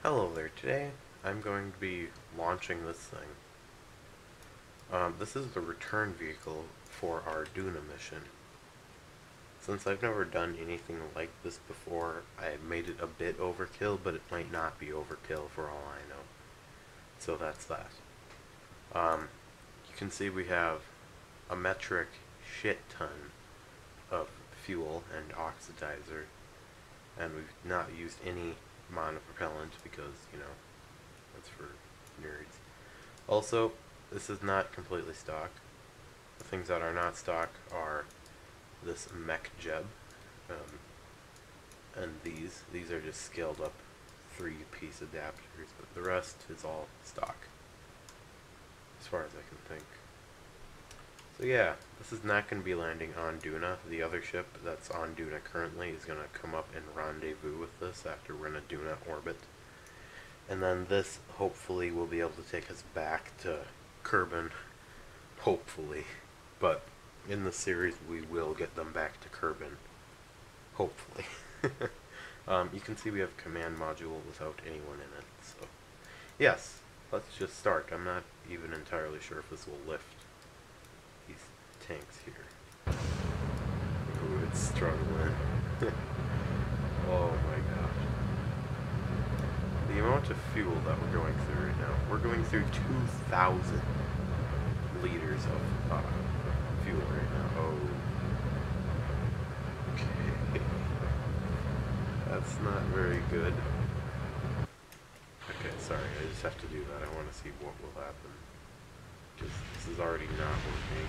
Hello there, today I'm going to be launching this thing. This is the return vehicle for our Duna mission. Since I've never done anything like this before, I made it a bit overkill, but it might not be overkill for all I know. So that's that. You can see we have a metric shit ton of fuel and oxidizer, and we've not used any monopropellant because, that's for nerds. Also, this is not completely stock. The things that are not stock are this mech jeb, um, and these are just scaled up 3-piece adapters, but the rest is all stock, as far as I can think. So yeah, this is not going to be landing on Duna. The other ship that's on Duna currently is going to come up and rendezvous with this after we're in a Duna orbit. And then this, hopefully, will be able to take us back to Kerbal. Hopefully. But in the series, we will get them back to Kerbal. Hopefully. You can see we have a command module without anyone in it. So, yes, let's just start. I'm not even entirely sure if this will lift these tanks here. Ooh, it's struggling. Oh my gosh. The amount of fuel that we're going through right now, we're going through 2,000 liters of fuel right now. Oh. Okay. That's not very good. Okay, sorry, I just have to do that. I want to see what will happen. Because this is already not working.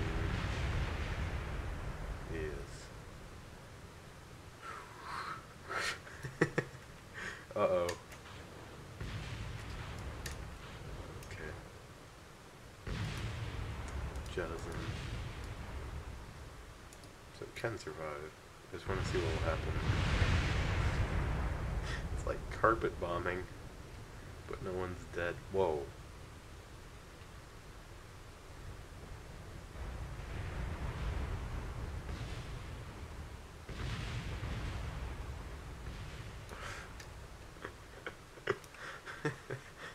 Yes. Uh-oh. Jettison. So it can survive. I just want to see what will happen. It's like carpet bombing, but no one's dead. Whoa.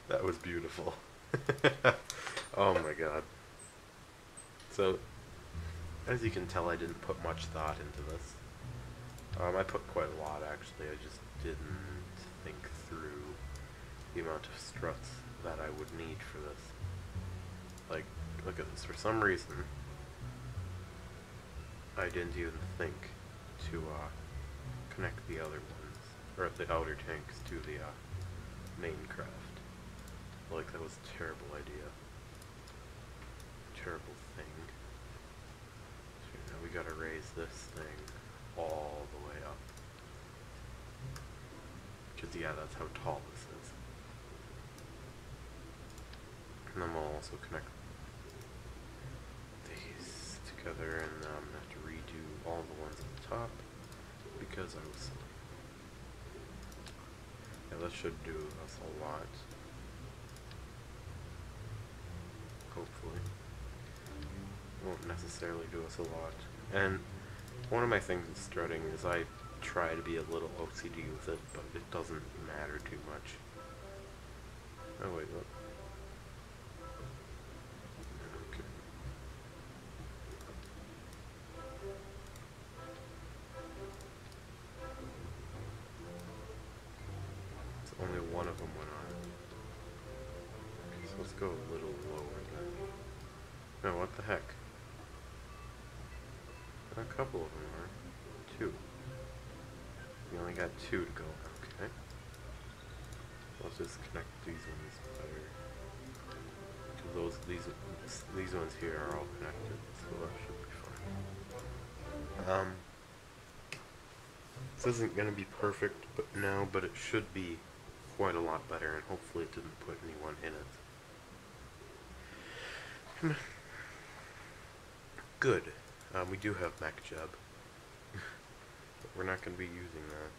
That was beautiful. Oh my god. So, as you can tell, I didn't put much thought into this. I put quite a lot, actually. I just didn't think through the amount of struts that I would need for this. Like, look at this. For some reason, I didn't even think to connect the other ones, or the outer tanks, to the main craft. Like, that was a terrible idea. Terrible thing. So now we gotta raise this thing all the way up. Because, yeah, that's how tall this is. And then we'll also connect these together, and I'm gonna have to redo all the ones at the top because I was silly. Yeah, that should do us a lot. Hopefully. Won't necessarily do us a lot. And one of my things with strutting is I try to be a little OCD with it, but it doesn't matter too much. Oh wait, look. Okay. So only one of them went on. Okay, so let's go a little lower then. No, what the heck? A couple of them are. 2. We only got 2 to go. Okay. Let's just connect these ones better. Because these ones here are all connected, so that should be fine. This isn't gonna be perfect, but it should be quite a lot better, and hopefully it didn't put anyone in it. Good. We do have mech jeb, but we're not going to be using that.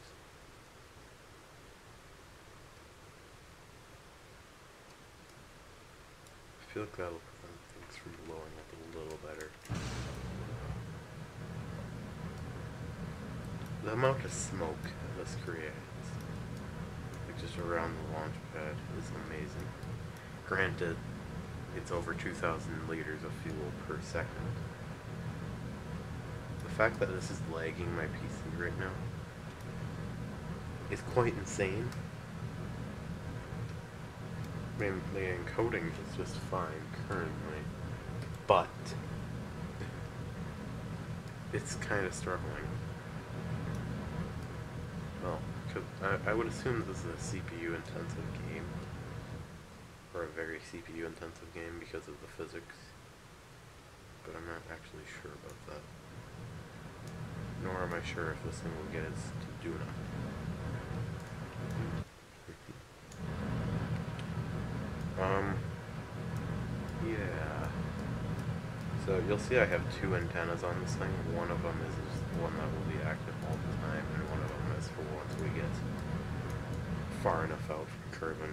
I feel like that'll prevent things from blowing up a little better. The amount of smoke this creates, like just around the launch pad is amazing. Granted, it's over 2,000 liters of fuel per second. The fact that this is lagging my PC right now is quite insane. I mean, the encoding is just fine currently, but it's kind of struggling. Well, I would assume this is a CPU-intensive game, or a very CPU-intensive game because of the physics, but I'm not actually sure about that. Nor am I sure if this thing will get its to Duna. Yeah. So you'll see I have two antennas on this thing. One of them is one that will be active all the time, and one of them is for once we get far enough out from Kerbal.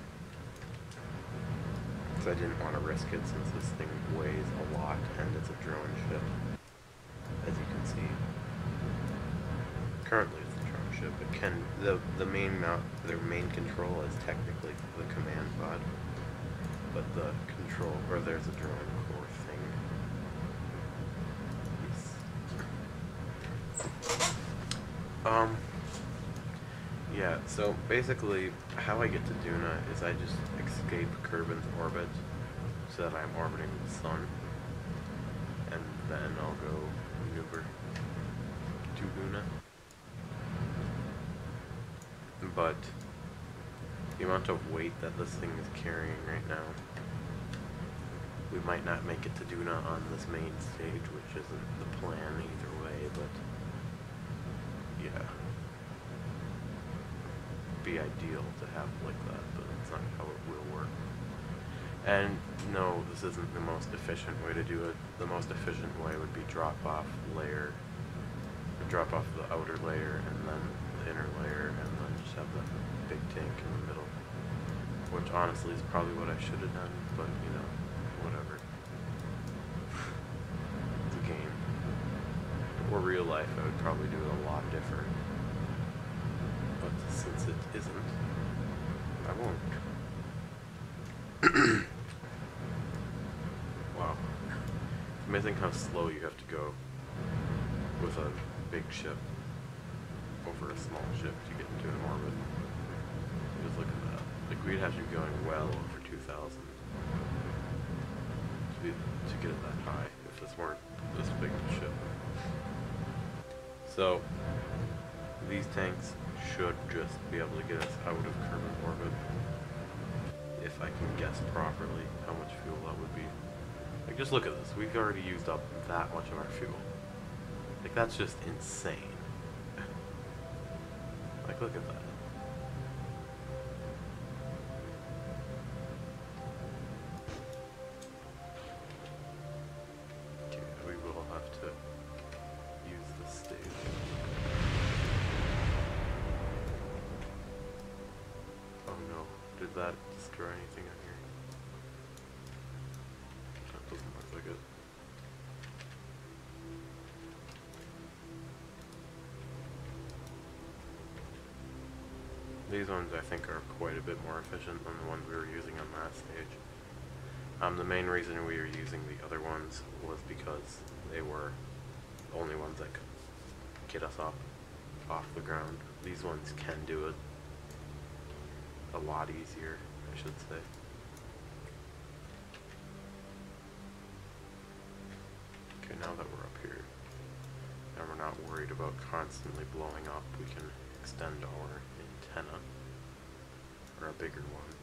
So I didn't want to risk it since this thing weighs a lot and it's a drone ship. As you can see. Currently it's a drone ship. It can the main their main control is technically the command pod. But the control, or there's a drone core thing. Yeah, so basically, how I get to Duna is I just escape Kerbal's orbit, so that I'm orbiting the sun, and then I'll go maneuver to Duna. But the amount of weight that this thing is carrying right now, we might not make it to Duna on this main stage, which isn't the plan either way, but yeah. Be ideal to have like that, but it's not how it will work. And no, this isn't the most efficient way to do it. The most efficient way would be drop off the outer layer and then the inner layer, and then just have that big tank in the middle. Which honestly is probably what I should have done, but you know, whatever. It's a game. Or real life, I would probably do it a lot different. But since it isn't, I won't. Wow. It's amazing how slow you have to go with a big ship over a small ship to get into an orbit. Just look at that. Like, we'd have to be going well over 2,000 to get it that high if this weren't this big of a ship. So, these tanks should just be able to get us out of Kerbal orbit, if I can guess properly how much fuel that would be. Like, just look at this. We've already used up that much of our fuel. Like, that's just insane. Like, look at that. Okay, we will have to use this stage. Oh no, did that destroy anything on here? That doesn't look like it. These ones I think are quite a bit more efficient than the ones we were using on last stage. The main reason we were using the other ones was because they were the only ones that could get us off the ground. These ones can do it a lot easier, I should say. Okay, now that we're up here, and we're not worried about constantly blowing up, we can extend our antenna, or a bigger one,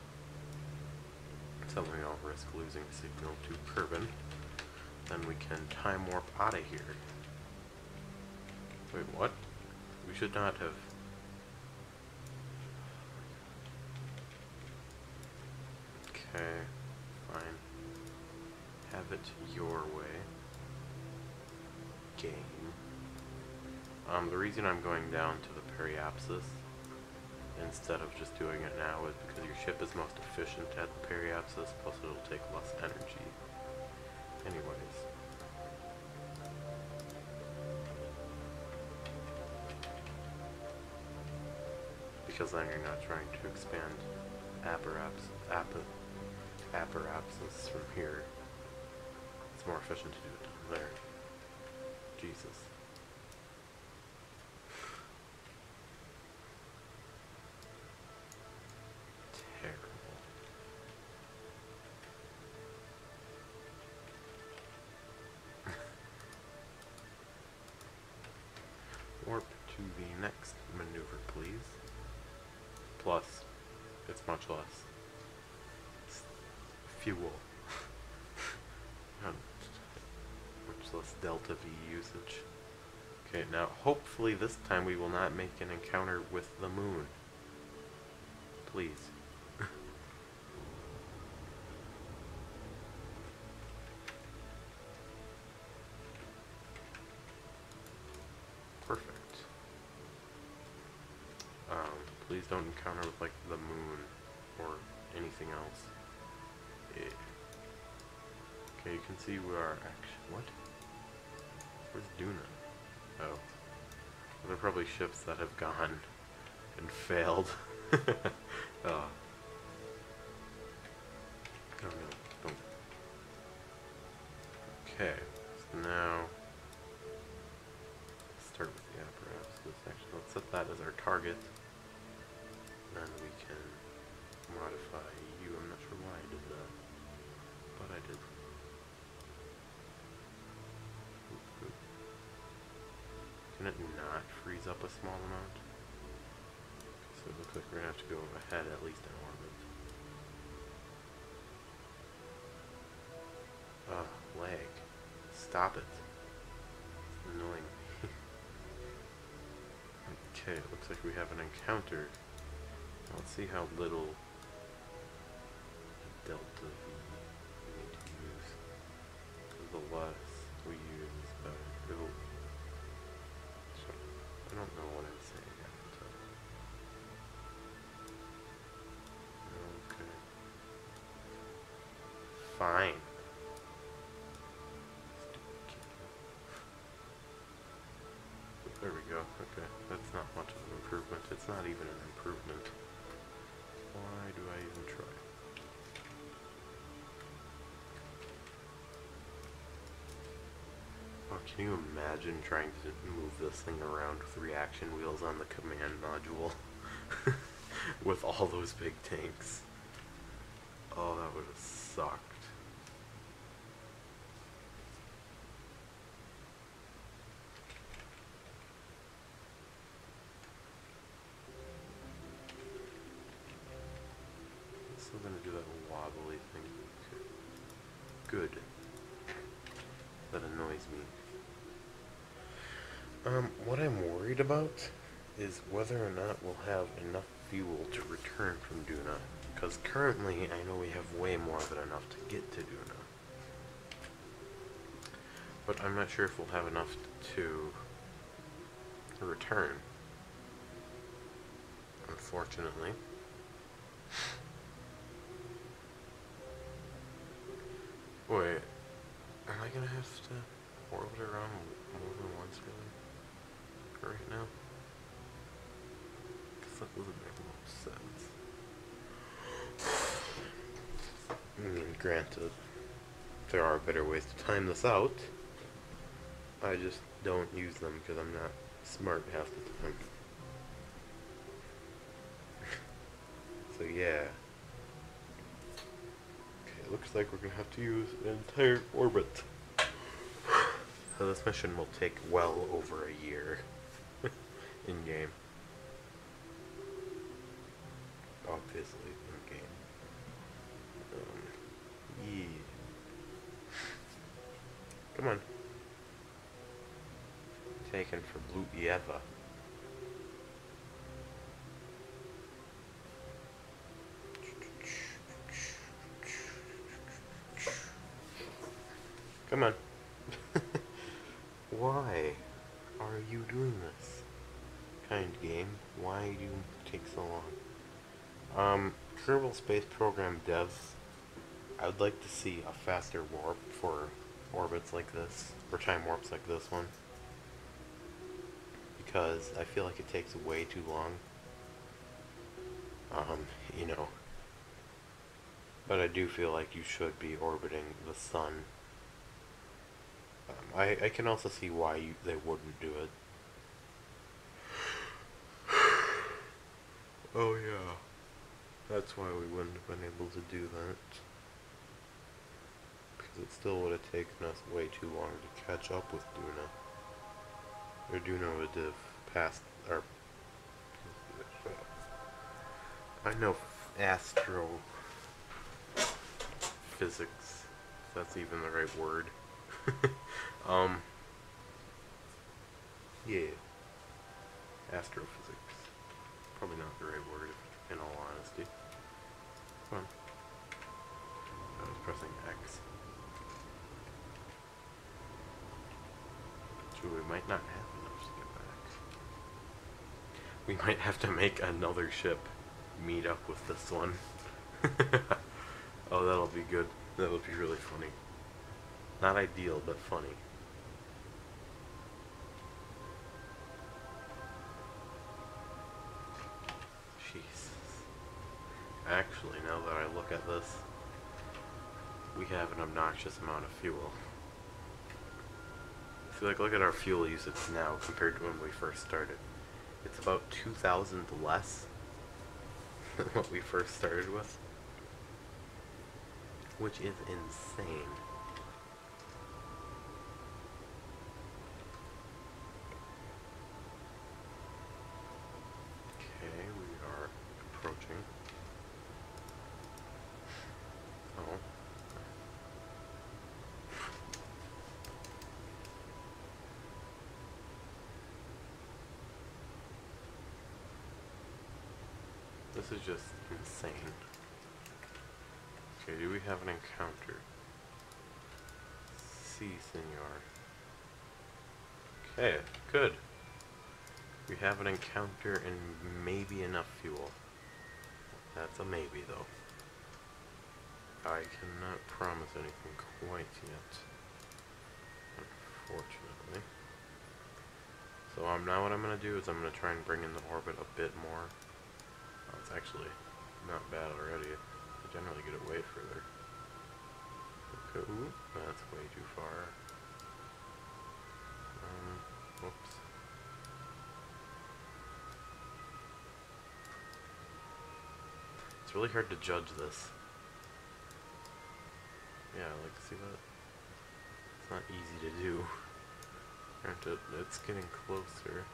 so we don't risk losing signal to Kerbal. Then we can time warp out of here. Wait, what? We should not have... Okay, fine. Have it your way. Game. The reason I'm going down to the periapsis instead of just doing it now is because your ship is most efficient at the periapsis, plus it'll take less energy. Anyways. because then you're not trying to expand apparatuses from here. It's more efficient to do it down there. Jesus. Terrible. Warp to the next maneuver, please. Plus, it's much less fuel. Much less delta V usage. Okay, now hopefully this time we will not make an encounter with the moon. Please. Perfect. Please don't encounter with, like, the moon or anything else. Yeah. Okay, you can see we are actually... What? Where's Duna? Oh. They're probably ships that have gone and failed. Oh. Oh no, don't. Okay, so now... start with the apparatus. Actually, let's set that as our target. Then we can modify you. I'm not sure why I did that, but I did. Oop. Can it not freeze up a small amount? So it looks like we're going to have to go ahead at least in orbit. Lag. Stop it. It's annoying me. Okay, it looks like we have an encounter. Let's see how little delta V we need to use. Because the less we use is better. It'll... So, I don't know what I'm saying yet. So. Okay. Fine. There we go. Okay. That's not much of an improvement. It's not even an improvement. Why do I even try? Oh, can you imagine trying to move this thing around with reaction wheels on the command module? With all those big tanks. Oh, that would have sucked. Still gonna do that wobbly thing. Okay. Good. That annoys me. What I'm worried about is whether or not we'll have enough fuel to return from Duna. Because currently, I know we have way more than enough to get to Duna. But I'm not sure if we'll have enough to return. Unfortunately. Wait, am I gonna have to orbit around more than once, really? Right now? Because that doesn't make much sense. I mean, granted, there are better ways to time this out. I just don't use them because I'm not smart half the time. So yeah. Okay, looks like we're gonna have to use an entire orbit. So this mission will take well over a year in game. Obviously, in game. Yeah. Come on. Taken for Blue Eva. Come on. Why are you doing this? Kind game. Why do you take so long? Kerbal Space Program devs, I would like to see a faster warp for orbits like this, or time warps like this one. Because I feel like it takes way too long. Um, you know, but I do feel like you should be orbiting the sun. I can also see why they wouldn't do it. Oh yeah, that's why we wouldn't have been able to do that. Because it still would have taken us way too long to catch up with Duna. Or Duna would have passed our... I know astrophysics, if that's even the right word. um, yeah, astrophysics. Probably not the right word, in all honesty. Come on. I was pressing X. So we might not have enough to get back. We might have to make another ship meet up with this one. Oh, that'll be good. That'll be really funny. Not ideal, but funny. Jesus. Actually, now that I look at this, we have an obnoxious amount of fuel. So, like, look at our fuel usage now compared to when we first started. It's about 2,000 less than what we first started with, which is insane. Okay, we are approaching. Oh. This is just insane. Okay, do we have an encounter? Si, senor. Okay, good. We have an encounter and maybe enough fuel. That's a maybe, though. I cannot promise anything quite yet, unfortunately. So now what I'm going to do is I'm going to try and bring in the orbit a bit more. Oh, it's actually not bad already. I generally get it way further. Okay, ooh, that's way too far. Whoops. It's really hard to judge this. Yeah, I like to see that. It's not easy to do. It's getting closer.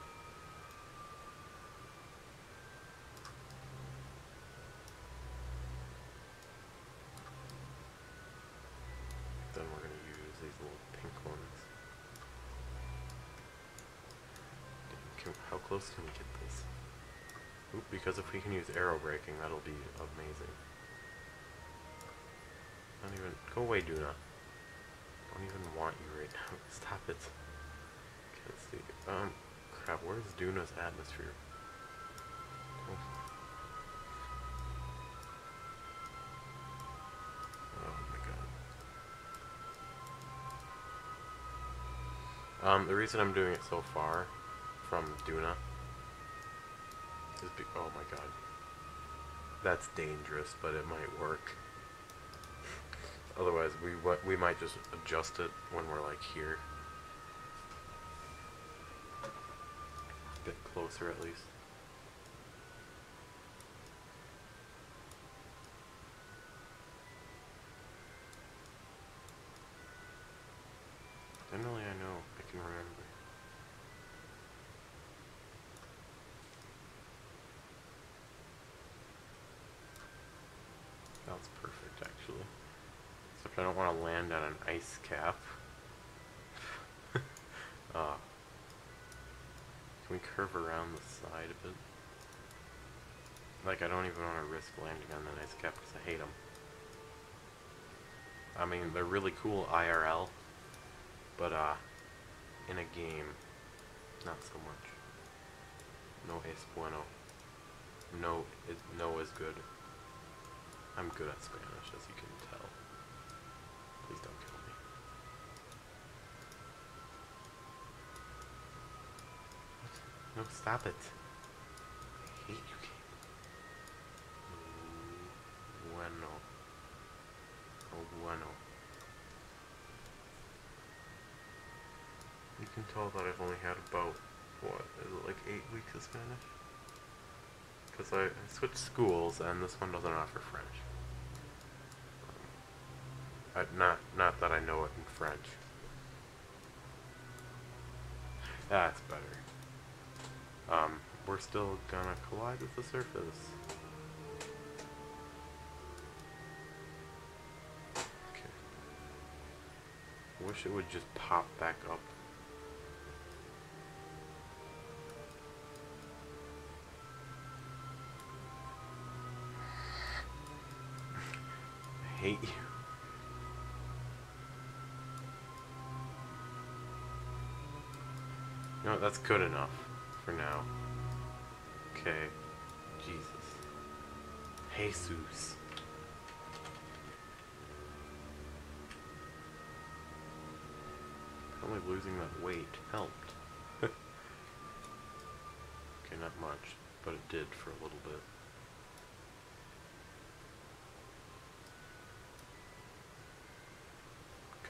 Then we're going to use these little pink ones. How close can we get this? Oop, because if we can use arrow braking, that'll be amazing. Don't even... Go away, Duna. Don't even want you right now. Stop it. Okay, let's see. Crap, where's Duna's atmosphere? Oh. Oh my god. The reason I'm doing it so far from Duna is oh my god. That's dangerous, but it might work. Otherwise, we might just adjust it when we're like here. A bit closer at least. Generally, I know. I can remember. That's perfect, actually. Except I don't want to land on an ice cap. Can we curve around the side a bit? Like, I don't even want to risk landing on an ice cap because I hate them. I mean, they're really cool IRL, but in a game, not so much. No es bueno. No is good. I'm good at Spanish, as you can tell. Please don't kill me. What? No, stop it. I hate you, game. Oh, bueno. You can tell that I've only had about, what, is it like 8 weeks of Spanish? Because I switched schools and this one doesn't offer French. Not that I know it in French. That's better. We're still gonna collide with the surface. Okay. Wish it would just pop back up. I hate you. No, that's good enough for now. Okay. Jesus. Jesus. Probably losing that weight helped. Okay, not much, but it did for a little bit.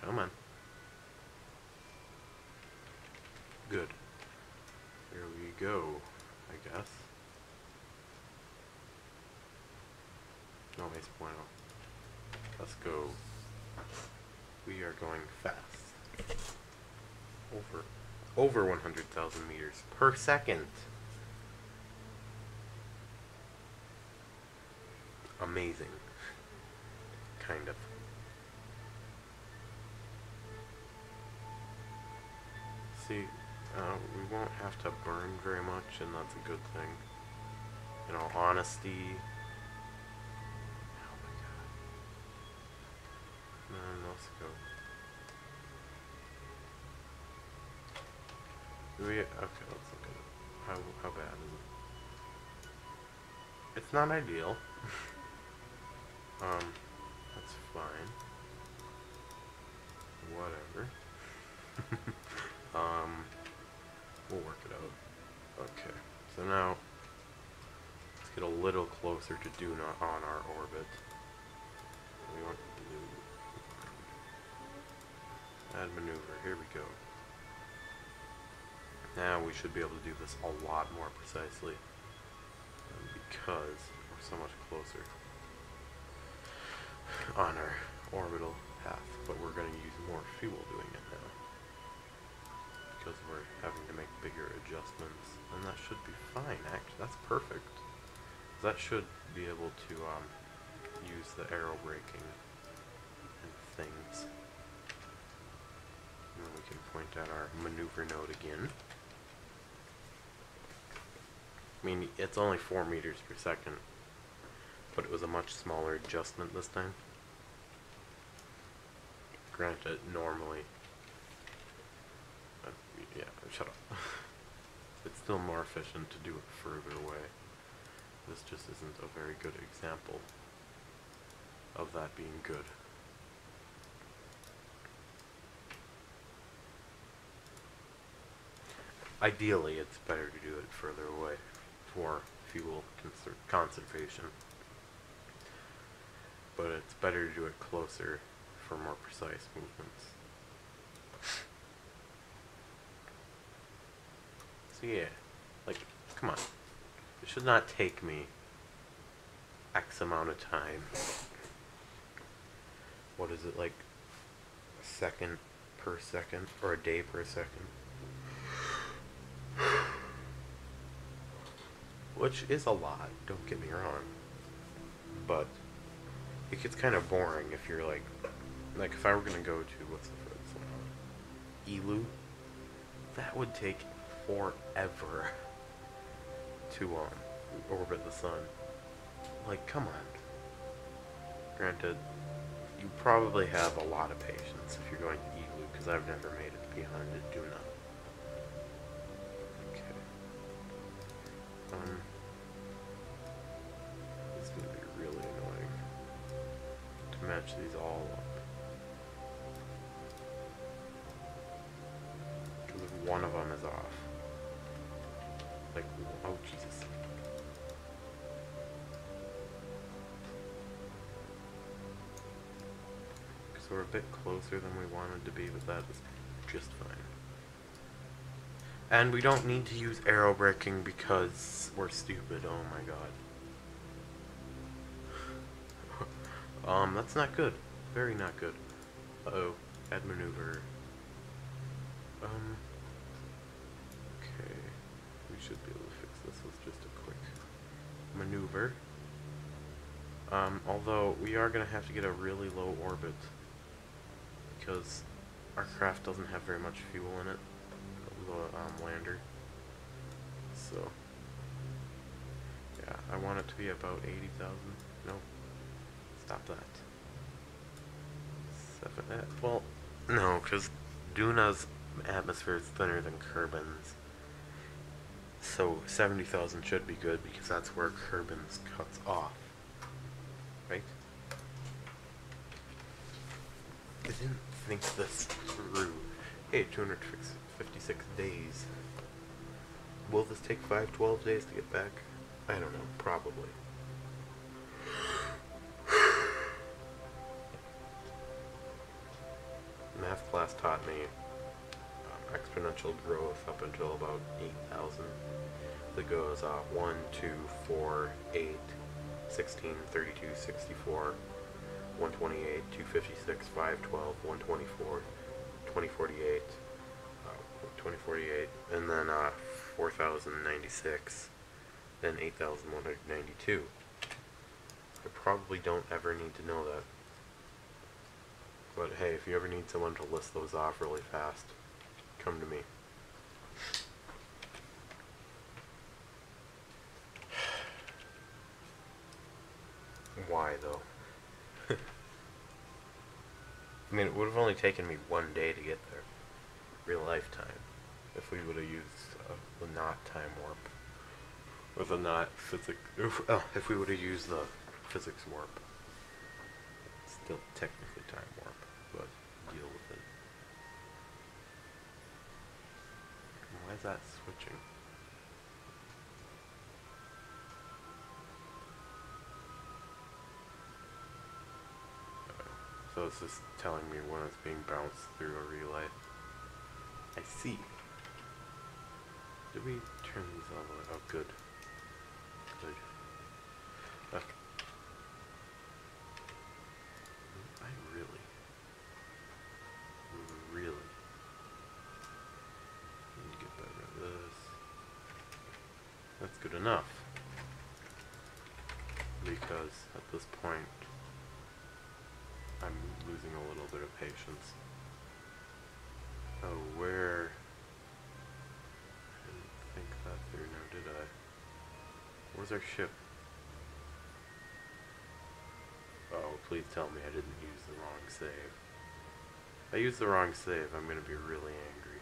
Come on. Good. Here we go, I guess. No, es bueno. Let's go. We are going fast. Over 100,000 meters per second. Amazing. Kind of. See, we won't have to burn very much, and that's a good thing. In all honesty. Oh my god. No, let's go. Okay, let's look at it. How bad is it? It's not ideal. That's fine. Whatever. We'll work it out. Okay, so now let's get a little closer to Duna on our orbit. We want blue. Add maneuver. Here we go. Now we should be able to do this a lot more precisely because we're so much closer on our orbital path, but we're going to use more fuel doing it now because we're having to make bigger adjustments, and that should be fine. Actually, that's perfect. That should be able to use the aero braking and things. And then we can point at our maneuver node again. I mean, it's only 4 meters per second, but it was a much smaller adjustment this time. Granted, normally... yeah, shut up. It's still more efficient to do it further away. This just isn't a very good example of that being good. Ideally, it's better to do it further away for fuel conservation, but it's better to do it closer for more precise movements. So yeah, like, come on. It should not take me X amount of time. What is it, like a second per second, or a day per second? Which is a lot, don't get me wrong. But it gets kind of boring if you're like if I were gonna go to, what's the furthest one? Elu? That would take forever to orbit the sun. Like, come on. Granted, you probably have a lot of patience if you're going to Elu, because I've never made it beyond Duna. Okay. This is going to be really annoying to match these all up. Because if one of them is off. Like, oh Jesus. So we're a bit closer than we wanted to be, but that is just fine. And we don't need to use arrow braking because we're stupid. Oh my god. That's not good. Very not good. Uh-oh. Add maneuver. Okay. We should be able to fix this with just a quick maneuver. Although we are going to have to get a really low orbit because our craft doesn't have very much fuel in it, the lander. So, yeah, I want it to be about 80,000. No, stop that. Well, no, because Duna's atmosphere is thinner than Kerbin's. So 70,000 should be good because that's where Kerbin's cuts off. Right? I didn't think this through. Hey, 256 days. Will this take 12 days to get back? I don't know, probably. Math class taught me exponential growth up until about 8,000. That goes 1, 2, 4, 8, 16, 32, 64, 128, 256, 512, 124, 2048, 2048, and then 4,096, then 8,192. I probably don't ever need to know that. But hey, if you ever need someone to list those off really fast, come to me. Why, though? I mean, it would have only taken me 1 day to get there. Real life time. If we would have used the not time warp. Or the not physics... if we would have used the physics warp. Still technically time warp, but deal with it. Why is that switching? So it's just telling me when it's being bounced through a relay. I see. Did we turn these all the way? Oh, good. Good. Okay. I really need to get better at this. That's good enough. Because at this point, I'm losing a little bit of patience. Oh, where? I didn't think that through now, did I? Where's our ship? Oh, please tell me I didn't use the wrong save. If I use the wrong save, I'm gonna be really angry.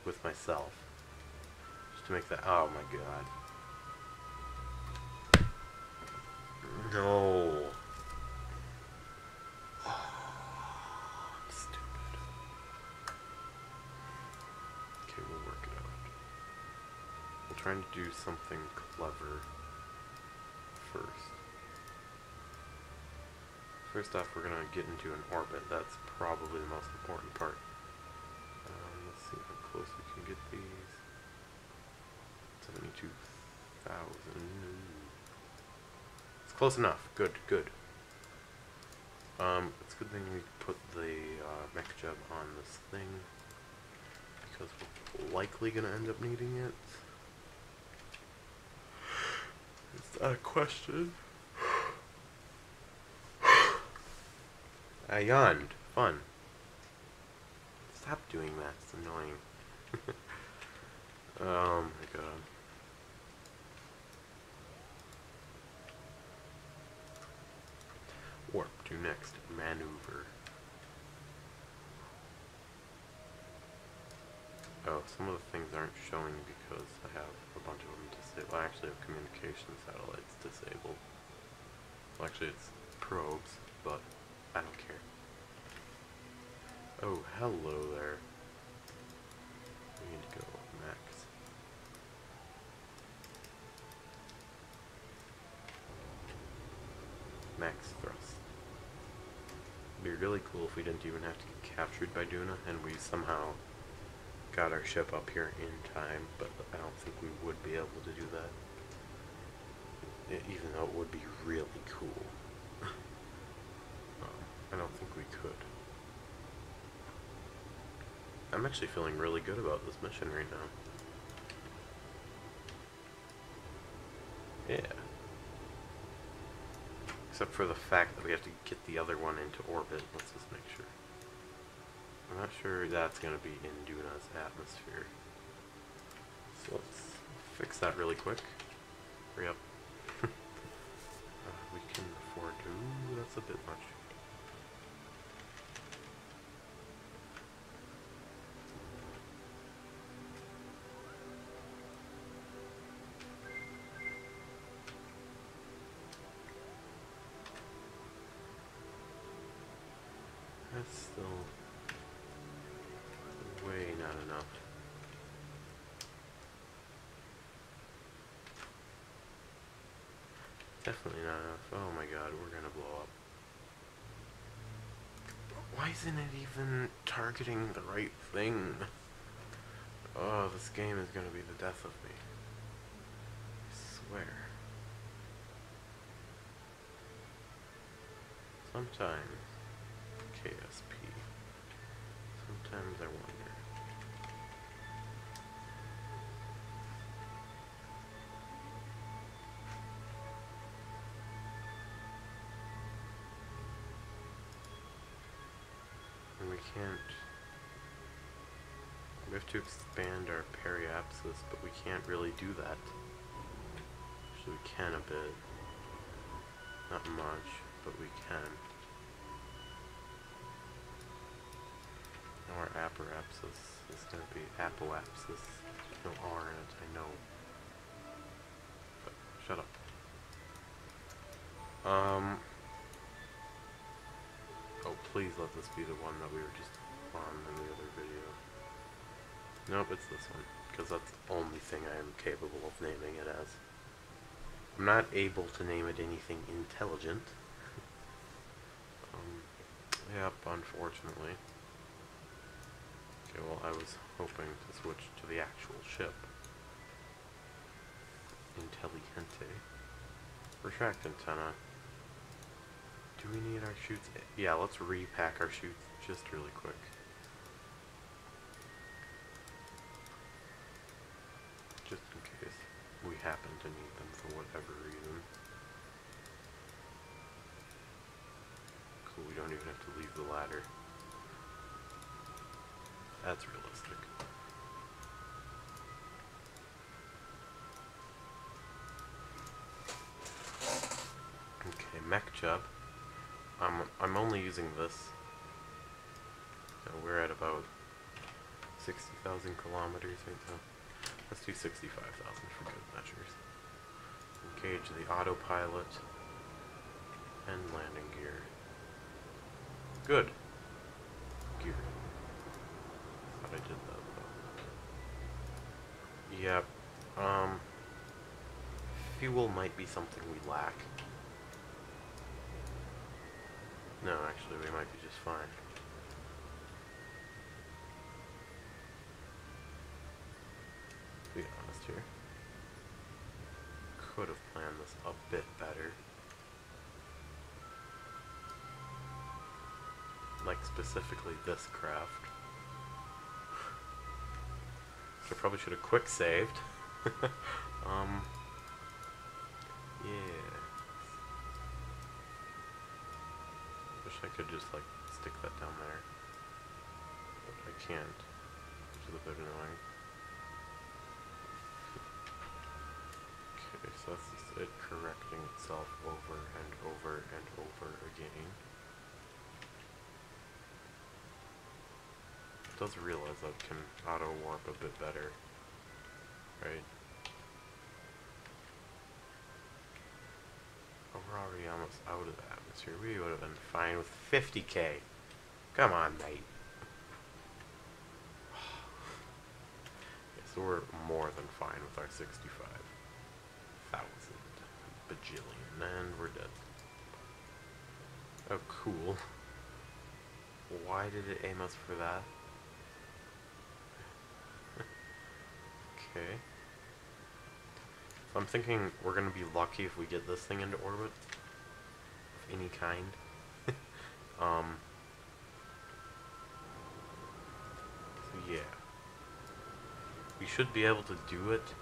With myself. Just to make that. Oh my god. No. I'm stupid. Okay, we'll work it out. We're trying to do something clever first. First off, we're gonna get into an orbit. That's probably the most important part. Let's see how close we can get these. 72,000. It's close enough. Good, good. It's a good thing we put the mech jub on this thing because we're likely gonna end up needing it. Is that a question? I yawned. Fun. Stop doing that. It's annoying. Oh my god. Warp to next maneuver. Oh, some of the things aren't showing because I have a bunch of them disabled. I actually have communication satellites disabled. Well, actually it's probes, but I don't care. Oh, hello there. We need to go max. Max thrust. be really cool if we didn't even have to get captured by Duna, and we somehow got our ship up here in time, but I don't think we would be able to do that. Even though it would be really cool. I don't think we could. I'm actually feeling really good about this mission right now. Yeah. Except for the fact that we have to get the other one into orbit. Let's just make sure. I'm not sure that's going to be in Duna's atmosphere. So let's fix that really quick. Hurry up. We can afford to... Ooh, that's a bit much. That's still way not enough. Definitely not enough. Oh my god, we're gonna blow up. Why isn't it even targeting the right thing? Oh, this game is gonna be the death of me. I swear. Sometimes, KSP. Sometimes I wonder. And we can't... We have to expand our periapsis, but we can't really do that. Actually, we can a bit. Not much, but we can. Now our aporapsis is going to be apoapsis. No R in it, I know. But, shut up. Oh, please let this be the one that we were just on in the other video. Nope, it's this one, because that's the only thing I am capable of naming it as. I'm not able to name it anything intelligent. Yep, unfortunately. Okay, well, I was hoping to switch to the actual ship. Intelligente. Retract antenna. Do we need our chutes? Yeah, let's repack our chutes just really quick. Just in case we happen to need them for whatever reason. Cool, we don't even have to leave the ladder. That's realistic. Okay, mech job. I'm only using this. So we're at about 60,000 kilometers right now. Let's do 65,000 for good measures. Engage the autopilot and landing gear. Good. Gear. Thought I did that though. Yep. Fuel might be something we lack. No, actually, we might be just fine. To be honest here. Could have planned this a bit better. Like, specifically this craft. So I probably should have quick saved. Yeah. Wish I could just, like, stick that down there. But I can't, which is a bit annoying. Okay, so that's just it correcting itself over and over and over again. It does realize that it can auto-warp a bit better, right? Oh, we're already almost out of the atmosphere. We would have been fine with 50k. Come on, mate. Yeah, so we're more than fine with our 65,000 bajillion, and we're dead. Oh, cool. Why did it aim us for that? Okay. So I'm thinking we're gonna be lucky if we get this thing into orbit. Of any kind. So yeah. We should be able to do it.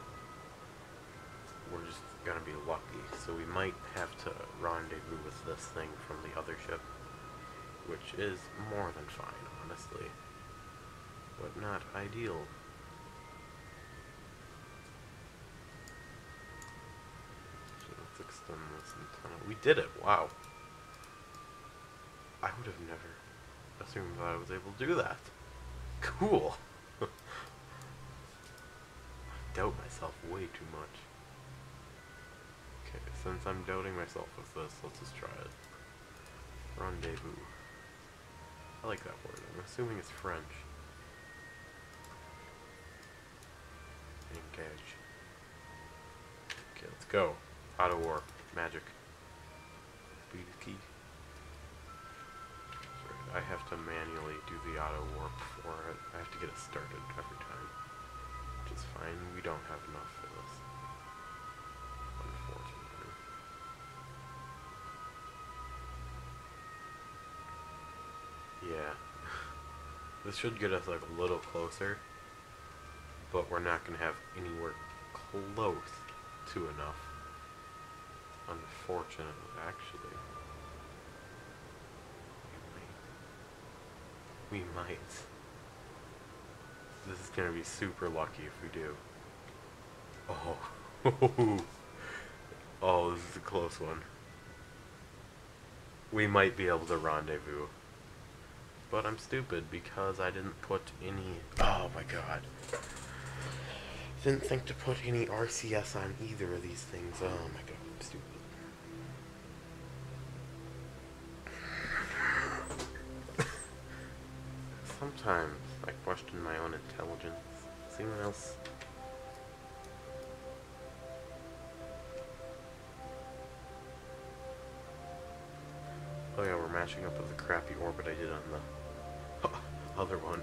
We're just gonna be lucky. So we might have to rendezvous with this thing from the other ship. Which is more than fine, honestly. But not ideal. So let's extend this antenna. We did it! Wow. I would have never assumed that I was able to do that. Cool! I doubt myself way too much. Okay, since I'm doubting myself with this, let's just try it. Rendezvous. I like that word. I'm assuming it's French. Engage. Okay, let's go. Auto warp. Magic. Speed is key. Sorry, I have to manually do the auto warp for it. I have to get it started every time. Which is fine. We don't have enough for this. Unfortunately. Yeah. This should get us like a little closer. But we're not going to have anywhere close to enough. Unfortunately, actually. We might. This is going to be super lucky if we do. Oh. Oh, this is a close one. We might be able to rendezvous. But I'm stupid because I didn't put any... Oh my god. Didn't think to put any RCS on either of these things. Oh my god, I'm stupid. Sometimes I question my own intelligence. Is anyone else? Oh yeah, we're matching up with the crappy orbit I did on the other one.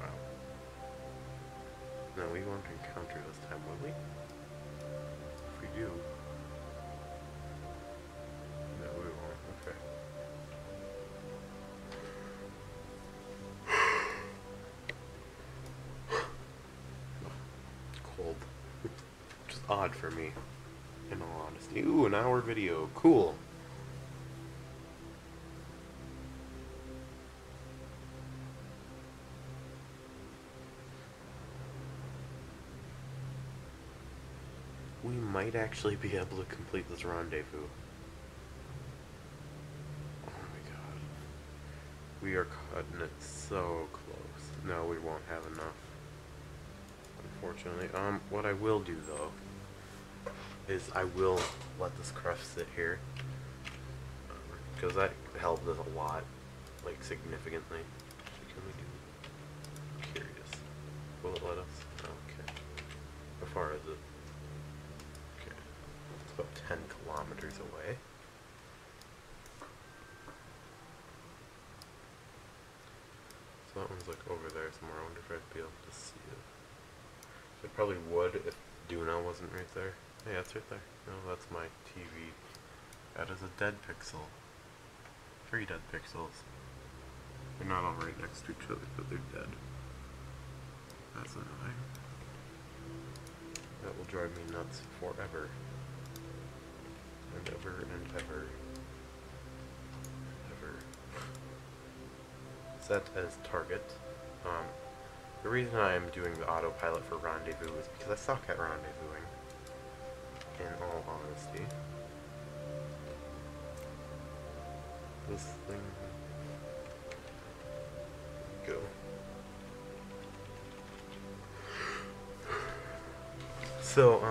Wow. No, we won't encounter this time, will we? If we do... No, we won't. Okay. Cold. Which is odd for me, in all honesty. Ooh, an hour video. Cool. We might actually be able to complete this rendezvous. Oh my god. We are cutting it so close. No, we won't have enough. Unfortunately. What I will do though is I will let this craft sit here. Because that helped us a lot. Like significantly. Can we do? Curious. Will it let us? Okay. How far is it? Okay. It's about 10 kilometers away. So that one's like over there somewhere. I wonder if I'd be able to see it. I probably would if Duna wasn't right there. Yeah, it's right there. No, that's my TV. That is a dead pixel. 3 dead pixels. They're not all right next to each other, but they're dead. That's annoying. That will drive me nuts forever. And ever and ever. Ever. Set as target. The reason I am doing the autopilot for rendezvous is because I suck at rendezvousing. In all honesty. This thing... Go. So,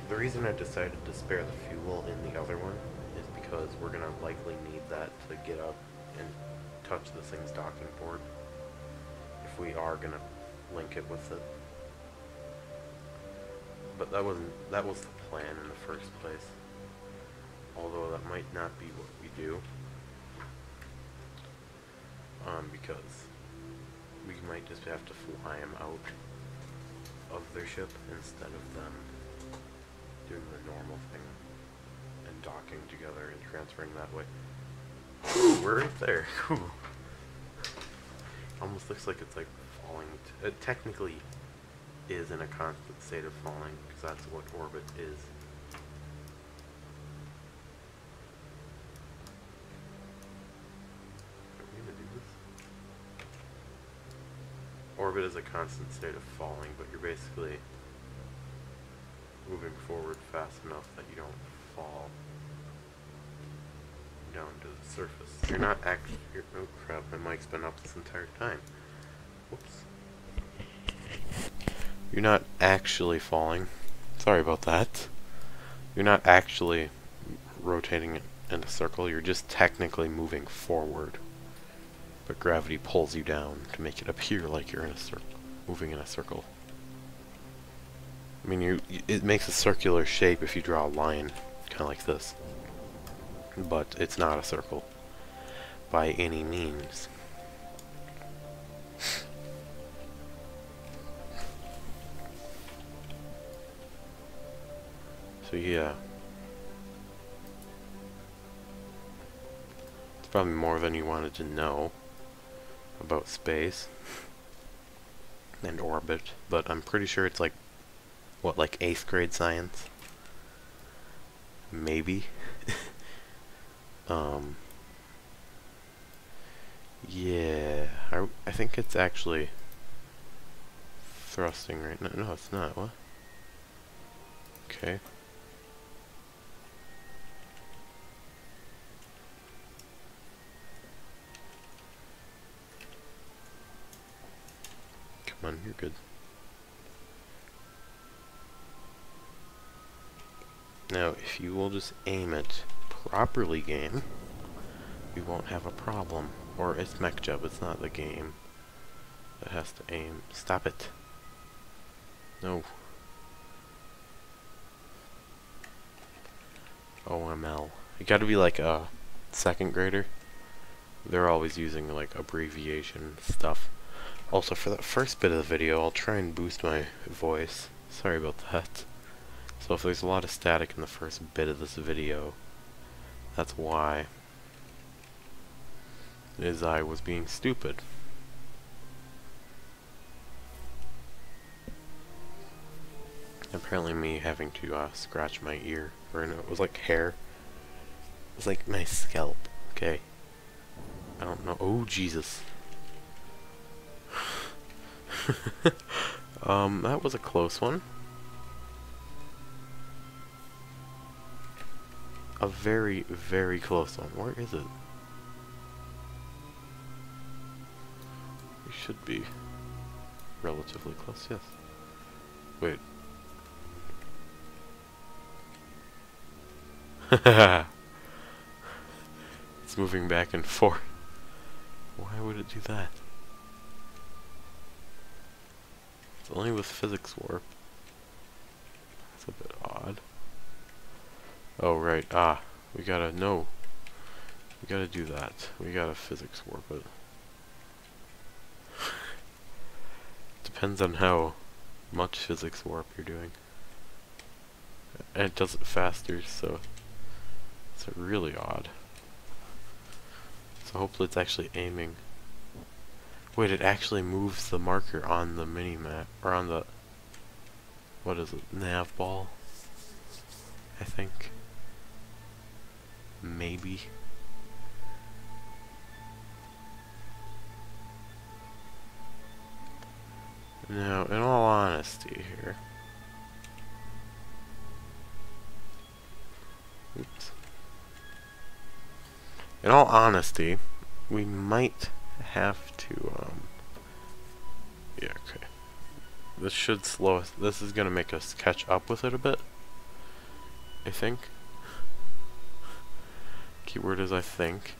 the reason I decided to spare the fuel in the other one is because we're gonna likely need that to get up and touch this thing's docking board. If we are gonna link it with it. But that was the plan in the first place. Although that might not be what we do. Because we might just have to fly them out of their ship instead of them doing the normal thing and docking together and transferring that way. Ooh, we're right there. Ooh. Almost looks like it's like falling. It technically is in a constant state of falling because that's what orbit is. Orbit is a constant state of falling, but you're basically moving forward fast enough that you don't fall down to the surface. You're not actually... Oh crap, my mic's been up this entire time. Whoops. You're not actually falling. Sorry about that. You're not actually rotating it in a circle, you're just technically moving forward. But gravity pulls you down to make it appear like you're in a circle, moving in a circle. I mean, it makes a circular shape if you draw a line, kind of like this. But it's not a circle by any means. So yeah. It's probably more than you wanted to know about space and orbit, but I'm pretty sure it's like, what, like 8th grade science? Maybe. Yeah, I think it's actually thrusting right now. No, it's not. What? Okay. Come on, you're good. Now, if you will just aim it properly, game, we won't have a problem. Or it's MechJub, it's not the game that has to aim. Stop it. No. OML. You gotta be like a 2nd grader. They're always using like abbreviation stuff. Also, for the first bit of the video, I'll try and boost my voice. Sorry about that. So if there's a lot of static in the first bit of this video, that's why. Is I was being stupid. Apparently me having to scratch my ear, or no, it was like hair. It was like my scalp, okay? I don't know. Oh, Jesus. That was a close one. A very, very close one. Where is it? We should be relatively close, yes. Wait. It's moving back and forth. Why would it do that? It's only with physics warp. That's a bit odd. Oh, right. Ah, we gotta... No. We gotta do that. We gotta physics warp it. Depends on how much physics warp you're doing. And it does it faster, so... It's really odd. So hopefully it's actually aiming. Wait, it actually moves the marker on the mini-map, or on the... What is it? Nav ball? I think. Maybe. Now, in all honesty here... Oops. In all honesty, we might have to, yeah, okay. This should slow us. This is gonna make us catch up with it a bit, I think. Keyword is I think.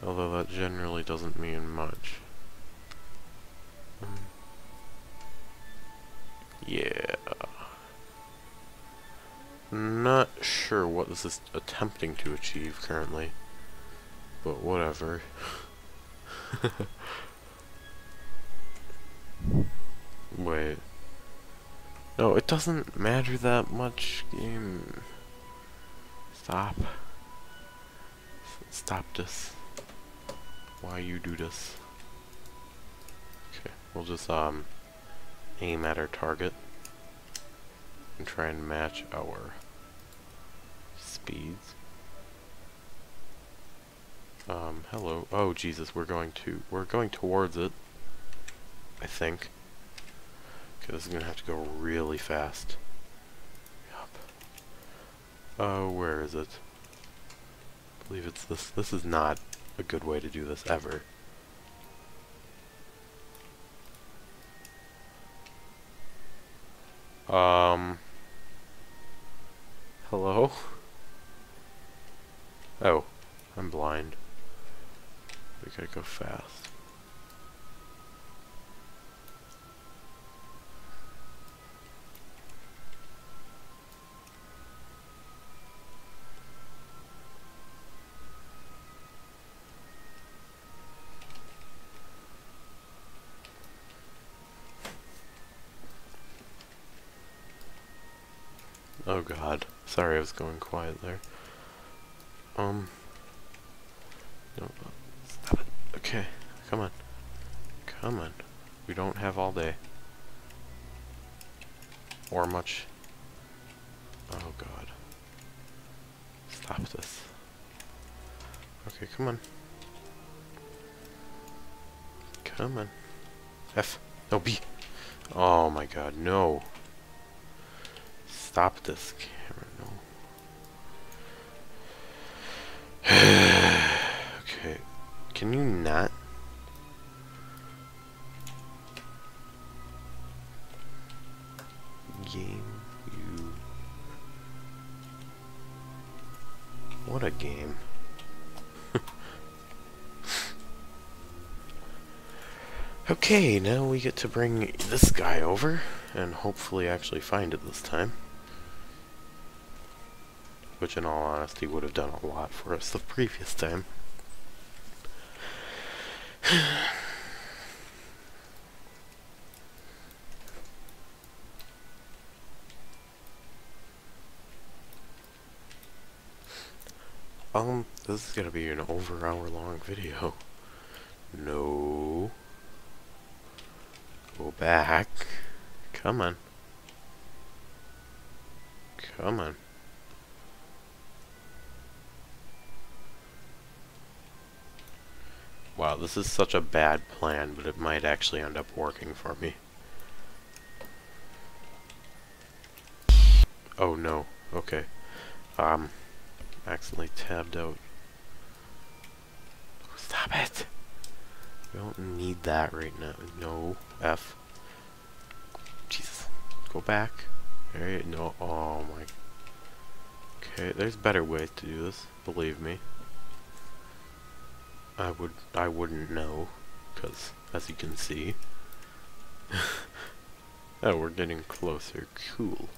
Although that generally doesn't mean much. Yeah. Not sure what this is attempting to achieve currently, but whatever. Wait. No, it doesn't matter that much, game. Stop. Stop this. Why you do this? Okay, we'll just aim at our target and try and match our speeds. Hello. Oh Jesus, we're going towards it, I think. Okay, this is gonna have to go really fast. Yup. Oh, where is it? I believe it's this. This is not a good way to do this ever. Hello? Oh, I'm blind. We gotta go fast. Oh god. Sorry, I was going quiet there. No, stop it. Okay, come on. Come on. We don't have all day. Or much. Oh god. Stop this. Okay, come on. Come on. F. No, B. Oh my god, no. Stop this camera, no. Okay. Can you not? Game, you... What a game. Okay, now we get to bring this guy over, and hopefully actually find it this time. Which, in all honesty, would have done a lot for us the previous time. This is gonna be an over-hour-long video. No. Go back. Come on. Come on. Wow, this is such a bad plan, but it might actually end up working for me. Oh no. Okay. Accidentally tabbed out. Stop it! We don't need that right now. No. F. Jesus. Go back. There you no. Oh my. Okay, there's better ways to do this. Believe me. I wouldn't know, because as you can see. Oh, we're getting closer. Cool.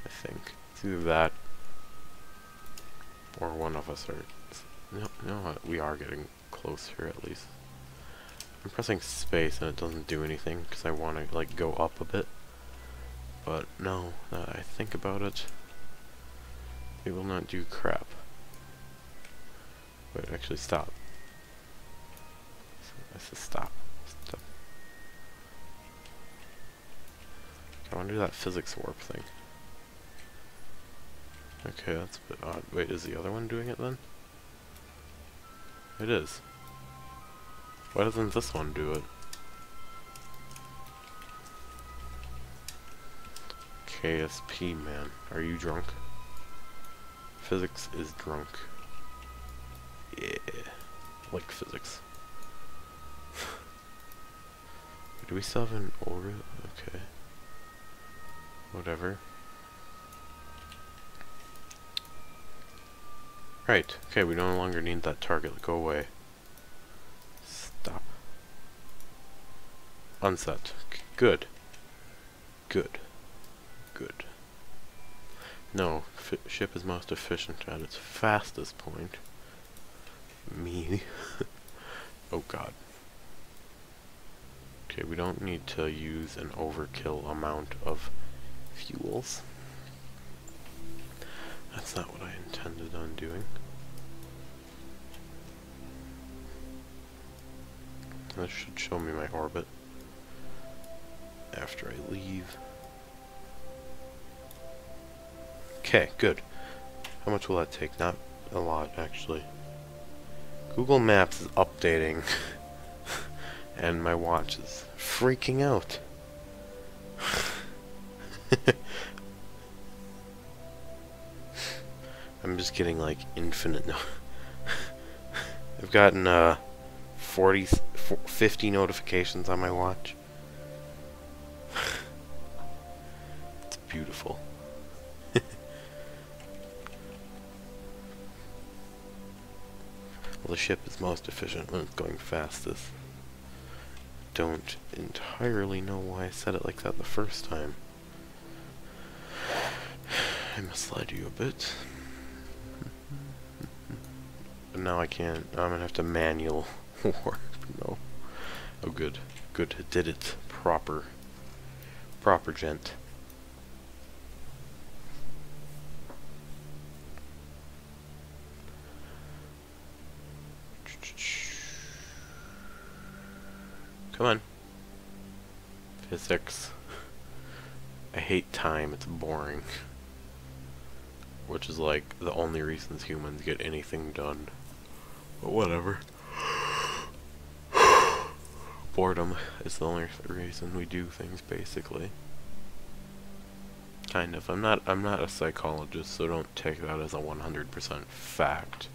I think. It's either that or one of us are. No, we are getting closer at least. I'm pressing space and it doesn't do anything because I want to like go up a bit. But no, now that I think about it, it will not do crap. Wait, actually stop. I said stop. Stop. I want to do that physics warp thing. Okay, that's a bit odd. Wait, is the other one doing it then? It is. Why doesn't this one do it? KSP, man. Are you drunk? Physics is drunk. Yeah. Like physics. Do we still have an order? Okay. Whatever. Right, okay, we no longer need that target. Go away. Stop. Unset. Good. Good. Good. No, ship is most efficient at its fastest point. Me. Oh god. Okay, we don't need to use an overkill amount of fuels. That's not what I intended on doing. That should show me my orbit after I leave. Okay, good. How much will that take? Not a lot, actually. Google Maps is updating, and my watch is freaking out. I'm just getting like infinite. I've gotten 50 notifications on my watch. It's beautiful. Well, the ship is most efficient when it's going fastest. Don't entirely know why I said it like that the first time. I misled you a bit. But now I can't. I'm gonna have to manual warp. No. Oh, good. Good. It did it. Proper. Proper, gent. Come on. Physics. I hate time. It's boring. Which is like the only reasons humans get anything done. But whatever. Boredom is the only reason we do things, basically. Kind of. I'm not a psychologist, so don't take that as a 100% fact.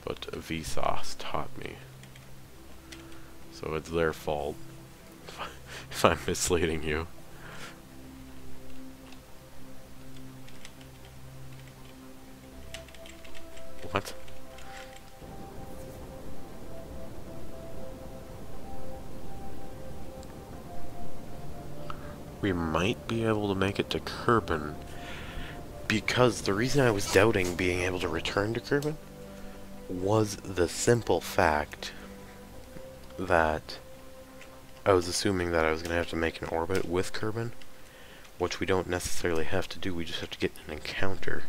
But Vsauce taught me. So it's their fault if I'm misleading you. What? We might be able to make it to Kerbal, because the reason I was doubting being able to return to Kerbal was the simple fact that I was assuming that I was going to have to make an orbit with Kerbal, which we don't necessarily have to do, we just have to get an encounter.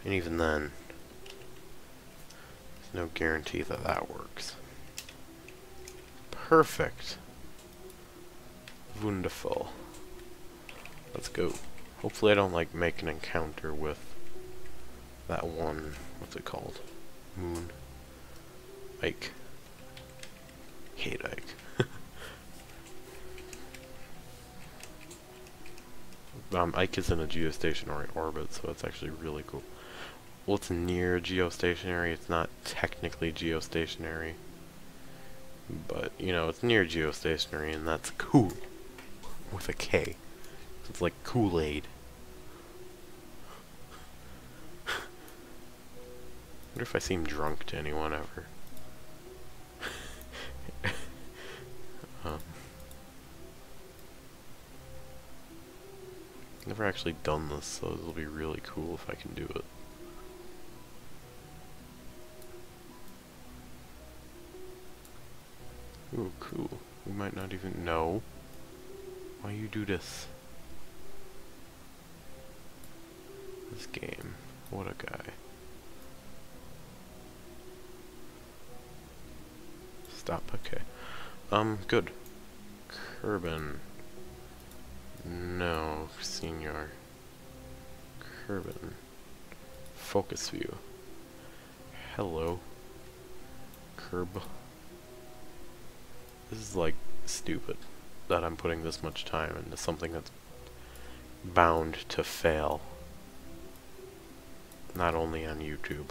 And even then, there's no guarantee that that works. Perfect. Wonderful. Let's go. Hopefully I don't like make an encounter with that one, what's it called? Moon. Ike. Hate Ike. Ike is in a geostationary orbit, so it's actually really cool. Well, it's near geostationary, it's not technically geostationary. But, you know, it's near geostationary, and that's cool. With a K. It's like Kool-Aid. I wonder if I seem drunk to anyone ever. Never actually done this, so it'll be really cool if I can do it. Ooh, cool. We might not even know. Why you do this? This game. What a guy. Stop, okay. Good. Kerbal. No, senior. Kerbal. Focus view. Hello. Kerbal. This is like stupid that I'm putting this much time into something that's bound to fail. Not only on YouTube.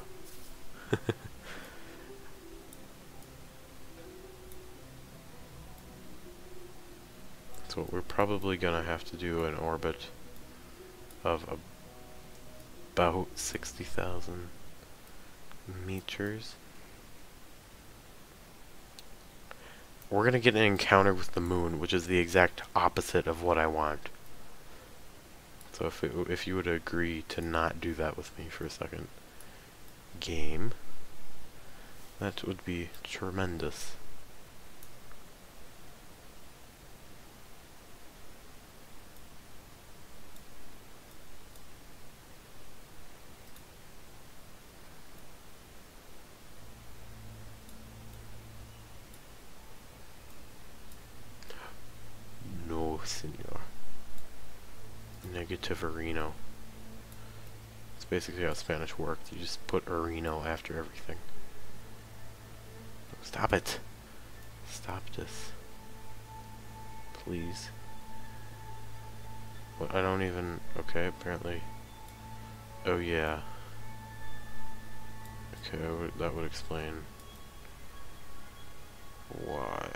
So we're probably gonna have to do an orbit of about 60,000 meters. We're gonna get an encounter with the moon, which is the exact opposite of what I want. So if you would agree to not do that with me for a second. Game. That would be tremendous. No, senor. Negativerino. It's basically how Spanish worked. You just put erino after everything. Stop it. Stop this. Please. What, I don't even... Okay, apparently... Oh, yeah. Okay, that would explain... why...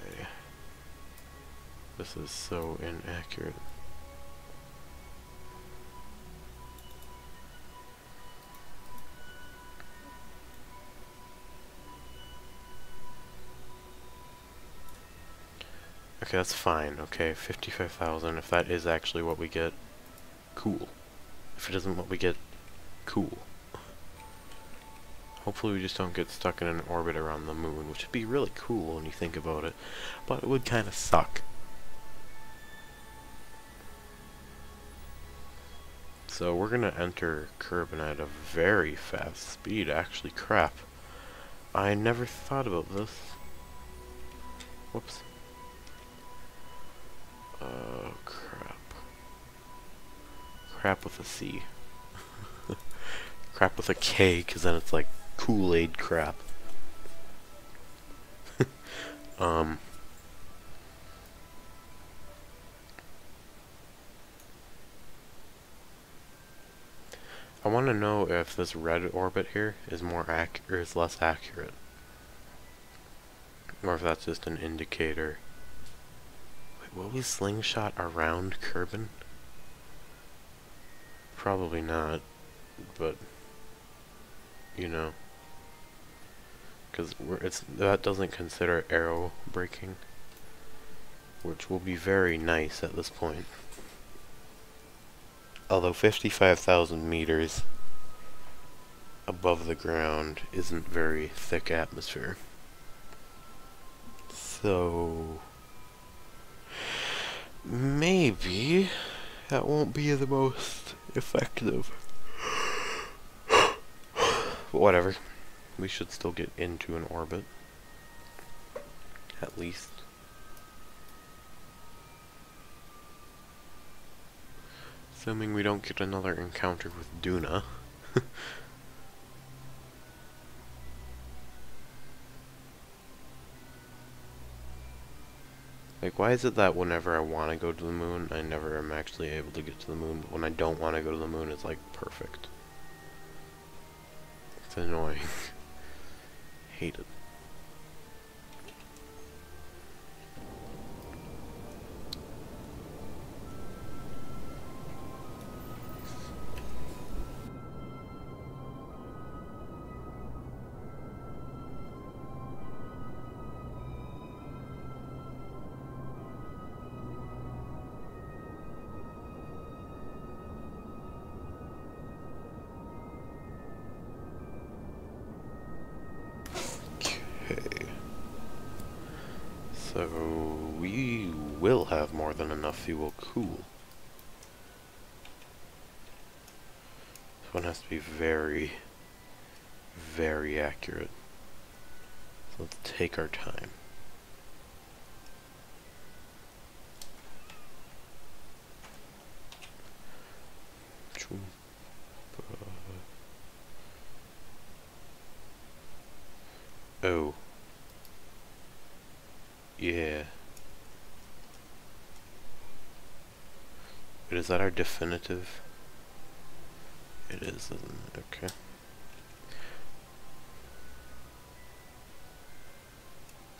this is so inaccurate. Okay, that's fine, okay, 55,000, if that is actually what we get, cool. If it isn't what we get, cool. Hopefully we just don't get stuck in an orbit around the moon, which would be really cool when you think about it, but it would kind of suck. So we're gonna enter Kerbal at a very fast speed, actually, crap. I never thought about this. Whoops. Crap. Crap with a C. Crap with a K, because then it's like Kool-Aid crap. I want to know if this red orbit here is is less accurate, or if that's just an indicator. Wait, will we slingshot around Kerbal? Probably not, but you know, because that doesn't consider arrow braking, which will be very nice at this point. Although 55,000 meters above the ground isn't very thick atmosphere. So maybe that won't be the most effective. But whatever. We should still get into an orbit. At least. Assuming we don't get another encounter with Duna. Like, why is it that whenever I want to go to the moon, I never am actually able to get to the moon, but when I don't want to go to the moon, it's like perfect. It's annoying. Hate it. So we will have more than enough fuel. Cool. This one has to be very, very accurate. So let's take our time. Oh. Yeah. But is that our definitive? It is, isn't it? Okay.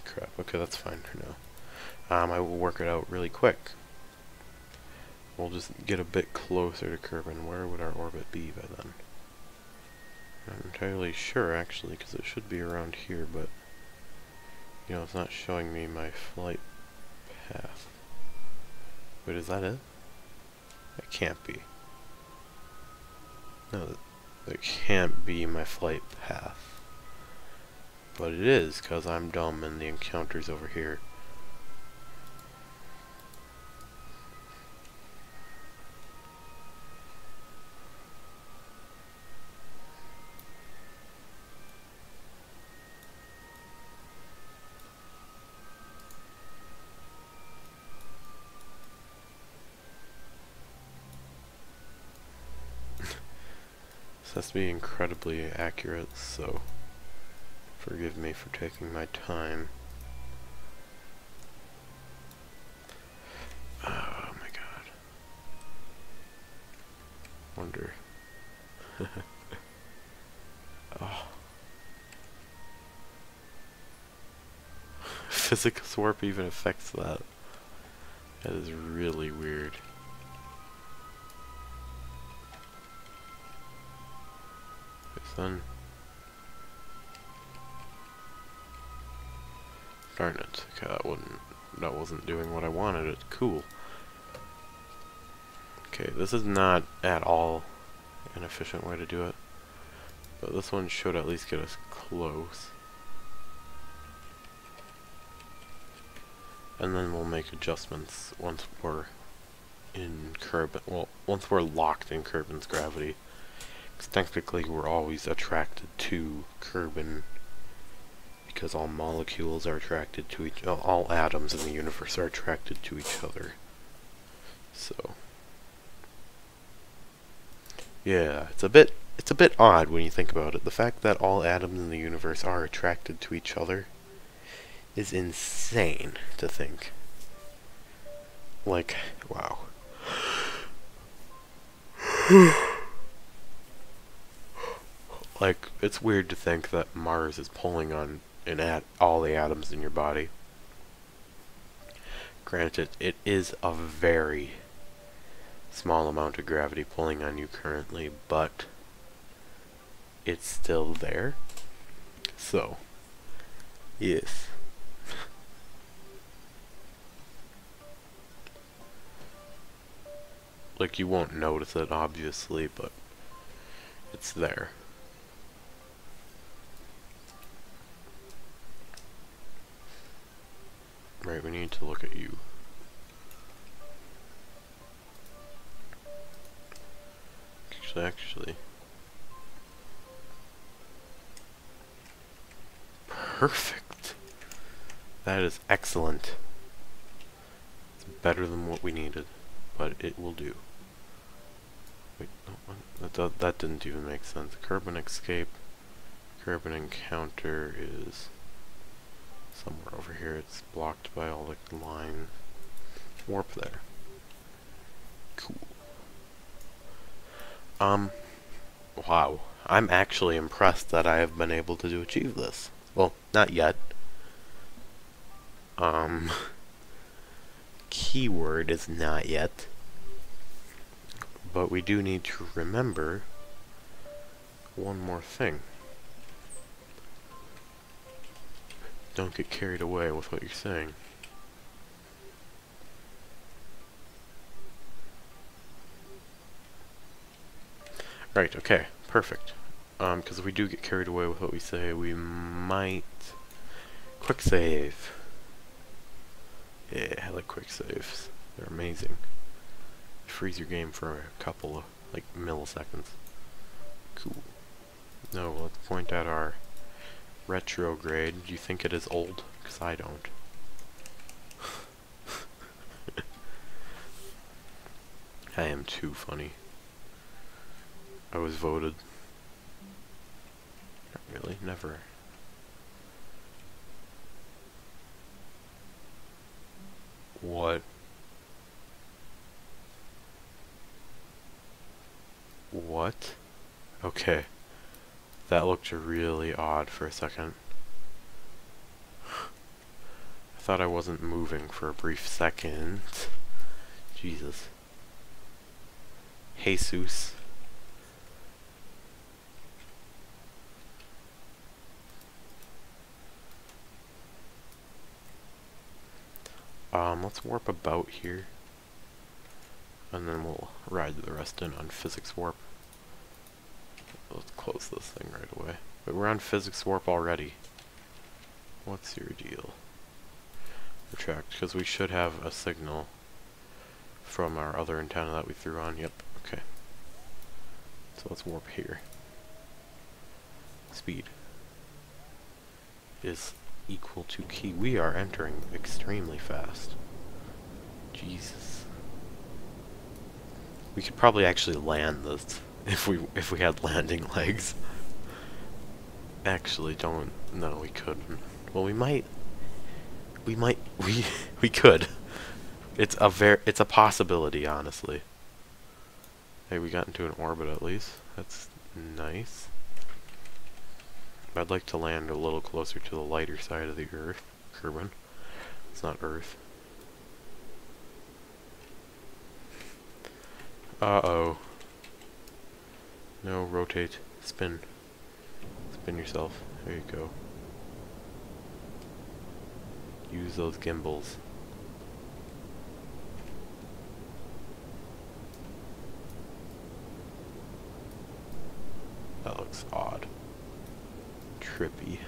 Crap. Okay, that's fine for now. I will work it out really quick. We'll just get a bit closer to Kerbal. Where would our orbit be by then? Not entirely sure, actually, because it should be around here, but, you know, it's not showing me my flight path. Wait, is that it? It can't be. No, that can't be my flight path. But it is, because I'm dumb and the encounter's over here. This has to be incredibly accurate, so forgive me for taking my time. Oh my god. Wonder. Oh. Physics warp even affects that. That is really weird. Then darn it. Okay, that wasn't doing what I wanted it. Cool. Okay, this is not at all an efficient way to do it. But this one should at least get us close. And then we'll make adjustments once we're in Kerbal. Well, once we're locked in Kerbin's gravity. Because technically we're always attracted to Kerbin. Because all molecules are attracted to each other. All atoms in the universe are attracted to each other. So yeah, it's a bit odd when you think about it. The fact that all atoms in the universe are attracted to each other is insane to think. Like, wow. Like, it's weird to think that Mars is pulling on all the atoms in your body. Granted, it is a very small amount of gravity pulling on you currently, but it's still there. So, yes. Like, you won't notice it, obviously, but it's there. Right, we need to look at you. Actually. Perfect. That is excellent. It's better than what we needed, but it will do. Wait, no, that didn't even make sense. Kerbin escape. Kerbin encounter is somewhere over here. It's blocked by all the line. Warp there. Cool. Wow. I'm actually impressed that I have been able to achieve this. Well, not yet. Keyword is not yet. But we do need to remember one more thing. Don't get carried away with what you're saying. Right, okay, perfect. Because if we do get carried away with what we say, we might... Quick save. Yeah, I like quick saves. They're amazing. Freeze your game for a couple of, like, milliseconds. Cool. No, let's point at our retrograde. Do you think it is old? Because I don't. I am too funny. I was voted. Not really, never. What? What? Okay. That looked really odd for a second. I thought I wasn't moving for a brief second. Jesus. Jesus. Let's warp about here. And then we'll ride the rest in on physics warp. Let's close this thing right away. But we're on physics warp already. What's your deal? Retract, because we should have a signal from our other antenna that we threw on. Yep, okay. So let's warp here. Speed is equal to key. We are entering extremely fast. Jesus. We could probably actually land this if we had landing legs. Actually, don't. No, we couldn't. Well, we could. It's a possibility, honestly. Hey, we got into an orbit at least. That's nice. I'd like to land a little closer to the lighter side of the Earth. Kerbal. It's not Earth. Uh-oh. No, rotate. Spin. Spin yourself. There you go. Use those gimbals. That looks odd. Trippy.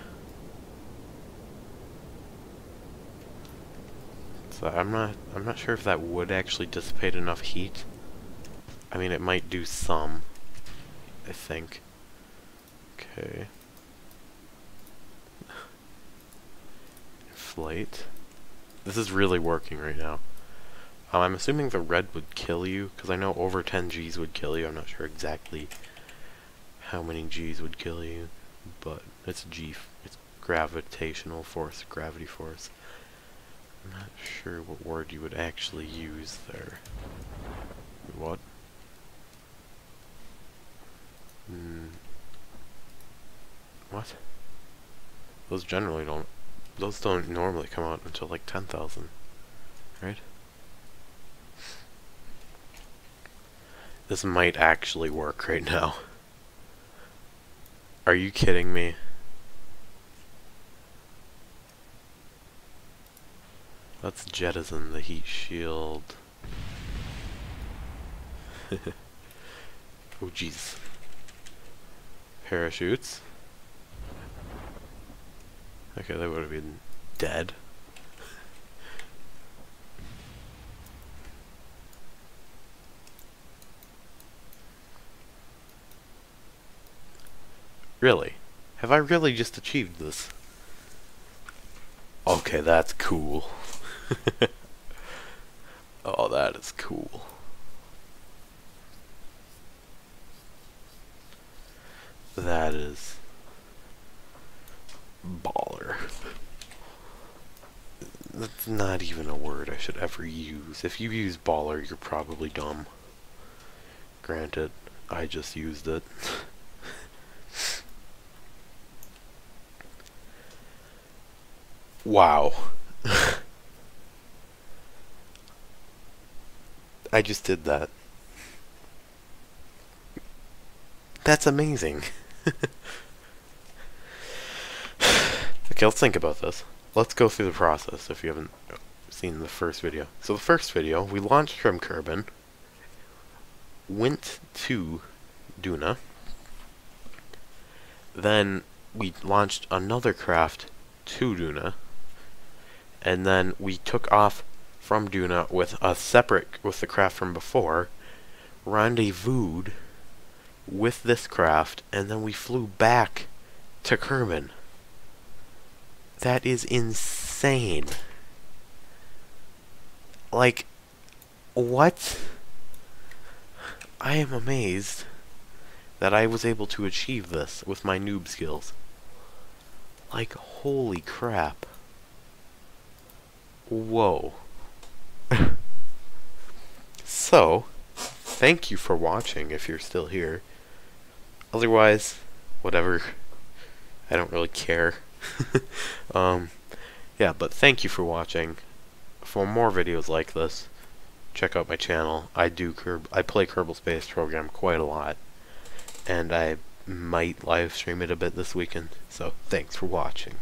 So I'm not sure if that would actually dissipate enough heat. I mean, it might do some, I think. Okay. Inflate. This is really working right now. I'm assuming the red would kill you, because I know over 10 Gs would kill you. I'm not sure exactly how many Gs would kill you, but it's it's gravitational force, gravity force. I'm not sure what word you would actually use there. What? What? Those don't normally come out until like 10,000, right? This might actually work right now. Are you kidding me? Let's jettison the heat shield. Oh jeez. Parachutes. Okay, they would have been dead. Really? Have I really just achieved this? Okay, that's cool. Oh, that is cool. That is baller. That's not even a word I should ever use. If you use baller, you're probably dumb. Granted, I just used it. Wow. I just did that. That's amazing. Okay, let's think about this. Let's go through the process if you haven't seen the first video. So the first video, we launched from Kerbal, went to Duna, then we launched another craft to Duna, and then we took off from Duna with the craft from before, rendezvoused with this craft, and then we flew back to Kerbal. That is insane. Like, what? I am amazed that I was able to achieve this with my noob skills. Like, holy crap. Whoa. So, thank you for watching if you're still here. Otherwise, whatever. I don't really care. Yeah, but thank you for watching. For more videos like this, check out my channel. I play Kerbal Space Program quite a lot, and I might live stream it a bit this weekend. So, thanks for watching.